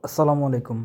আসসালামু আলাইকুম।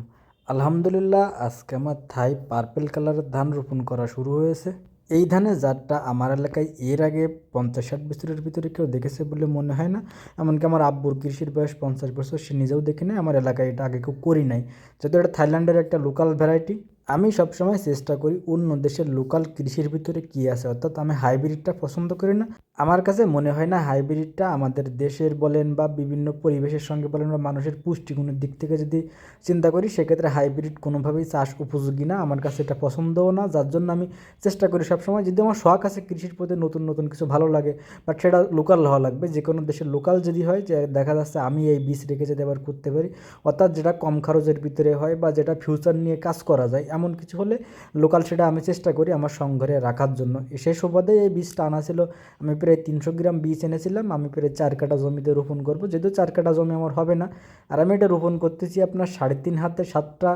আলহামদুলিল্লাহ, আজকে আমার থাই পার্পেল কালারের ধান রোপণ করা শুরু হয়েছে। এই ধানের জাতটা আমার এলাকায় এর আগে ৫০-৬০ বছরের ভিতরে কেউ দেখেছে বলে মনে হয় না। এমনকি আমার আব্বুর কৃষির বয়স ৫০ বছর, সে নিজেও দেখে নাই। আমার এলাকায় এটা আগে কেউ করি নাই, যেহেতু এটা থাইল্যান্ডের একটা লোকাল ভ্যারাইটি। আমি সবসময় চেষ্টা করি অন্য দেশের লোকাল কৃষির ভিতরে কী আছে, অর্থাৎ আমি হাইব্রিডটা পছন্দ করি না। আমার কাছে মনে হয় না হাইব্রিডটা আমাদের দেশের বলেন বা বিভিন্ন পরিবেশের সঙ্গে বলেন বা মানুষের পুষ্টিগুণের দিক থেকে যদি চিন্তা করি, সেক্ষেত্রে হাইব্রিড কোনোভাবেই চাষ উপযোগী না। আমার কাছে এটা পছন্দও না, যার জন্য আমি চেষ্টা করি সবসময়, যদি আমার শখ আছে কৃষির প্রতি, নতুন নতুন কিছু ভালো লাগে, বাট সেটা লোকাল হওয়া লাগবে। যে কোনো দেশের লোকাল যদি হয়, যে দেখা যাচ্ছে আমি এই বীজ রেখে যদি আবার করতে পারি, অর্থাৎ যেটা কম খরচের ভিতরে হয় বা যেটা ফিউচার নিয়ে কাজ করা যায়, এমন কিছু হলে লোকাল সেটা আমি চেষ্টা করি আমার সংঘরে রাখার জন্য। সেই সুবাদে এই বীজটা আনা ছিল। আমি প্রায় ৩০০ গ্রাম বীজ এনেছিলাম। আমি প্রায় ৪ কাঠা জমিতে রোপণ করবো, যেহেতু ৪ কাঠা জমি আমার হবে না। আর আমি এটা রোপণ করতেছি আপনার ৩.৫ হাতে 7টা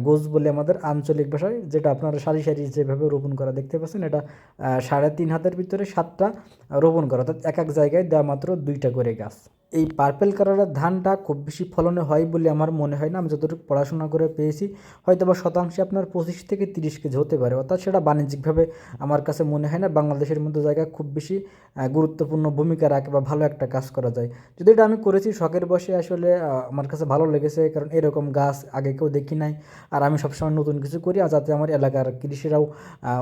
গোছ বলে আমাদের আঞ্চলিক ভাষায়, যেটা আপনারা সারি সারি যেভাবে রোপণ করা দেখতে পাচ্ছেন, এটা ৩.৫ হাতের ভিতরে 7টা রোপণ করা, অর্থাৎ এক এক জায়গায় দেওয়া মাত্র 2টা করে গাছ। এই পার্পেল কালারের ধানটা খুব বেশি ফলনে হয় বলে আমার মনে হয় না। আমি যতটুকু পড়াশোনা করে পেয়েছি, হয়তো বা শতাংশে আপনার 25 থেকে 30 কেজি হতে পারে, অর্থাৎ সেটা বাণিজ্যিকভাবে আমার কাছে মনে হয় না বাংলাদেশের মতো জায়গায় খুব বেশি গুরুত্বপূর্ণ ভূমিকা রাখে বা ভালো একটা কাজ করা যায়। যদি এটা আমি করেছি শখের বসে, আসলে আমার কাছে ভালো লেগেছে, কারণ এরকম গাছ আগে কেউ দেখি নাই। আর আমি সবসময় নতুন কিছু করি, আর যাতে আমার এলাকার কৃষিরাও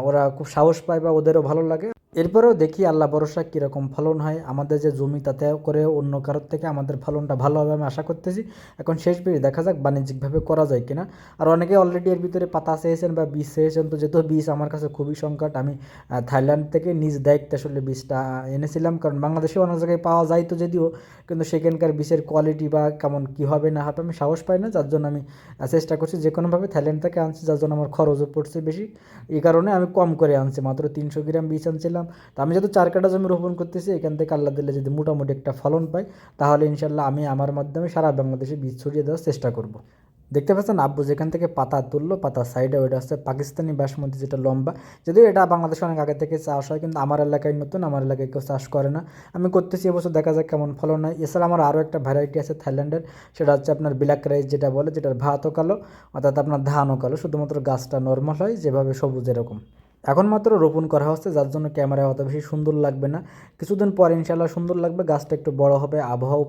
ওরা খুব সাহস পায় বা ওদেরও ভালো লাগে। এরপরেও দেখি আল্লাহ ভরসা কীরকম ফলন হয়। আমাদের যে জমি, তাতে করে অন্য কারোর থেকে আমাদের ফলনটা ভালো হবে আমি আশা করতেছি। এখন শেষ পেয়ে দেখা যাক বাণিজ্যিকভাবে করা যায় কিনা। আর অনেকে অলরেডি এর ভিতরে পাতা চেয়েছেন বা বীজ চেয়েছেন, তো যেহেতু বীজ আমার কাছে খুবই সংকট, আমি থাইল্যান্ড থেকে নিজ দায়িত্বে আসলে বীজটা এনেছিলাম। কারণ বাংলাদেশে অনেক জায়গায় পাওয়া যায় তো যদিও, কিন্তু সেখানকার বীজের কোয়ালিটি বা কেমন কী হবে না হবে আমি সাহস পাই না, যার জন্য আমি চেষ্টা করছি যে কোনোভাবে থাইল্যান্ড থেকে আনছি, যার জন্য আমার খরচও পড়ছে বেশি। এই কারণে আমি কম করে আনছি, মাত্র ৩০০ গ্রাম বীজ আনছিলাম। তো আমি যেহেতু 4 কাঠা জমি রোপণ করতেছি, এখান থেকে আল্লাহ দিলে যদি মোটামুটি একটা ফলন পাই, তাহলে ইনশাল্লাহ আমি আমার মাধ্যমে সারা বাংলাদেশে বীজ ছড়িয়ে দেওয়ার চেষ্টা করব। দেখতে পাচ্ছেন আব্বু যেখান থেকে পাতা তুললো, পাতার সাইডে ওইটা হচ্ছে পাকিস্তানি বাসমতি, যেটা লম্বা। যদিও এটা বাংলাদেশে অনেক আগে থেকে চাষ হয়, কিন্তু আমার এলাকায় নতুন, আমার এলাকায় কেউ চাষ করে না। আমি করতেছি এবছর, দেখা যাক কেমন ফলন হয়। এছাড়া আমার আরও একটা ভ্যারাইটি আছে থাইল্যান্ডের, সেটা হচ্ছে আপনার ব্ল্যাক রাইস যেটা বলে, যেটার ভাতও কালো, অর্থাৎ আপনার ধানও কালো, শুধুমাত্র গাছটা নর্মাল হয় যেভাবে সবুজ এরকম। এখন মাত্র রোপণ করা হচ্ছে, যার জন্য ক্যামেরায় অত বেশি সুন্দর লাগবে না। কিছুদিন পরে ইনশাল্লাহ সুন্দর লাগবে, গাছটা একটু বড় হবে, আবহাওয়াও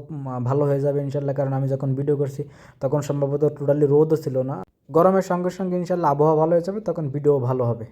ভালো হয়ে যাবে ইনশাল্লাহ। কারণ আমি যখন ভিডিও করছি তখন সম্ভবত টোটালি রোদও ছিল না। গরমের সঙ্গে সঙ্গে ইনশাল্লাহ আবহাওয়া ভালো হয়ে যাবে, তখন ভিডিও ভালো হবে।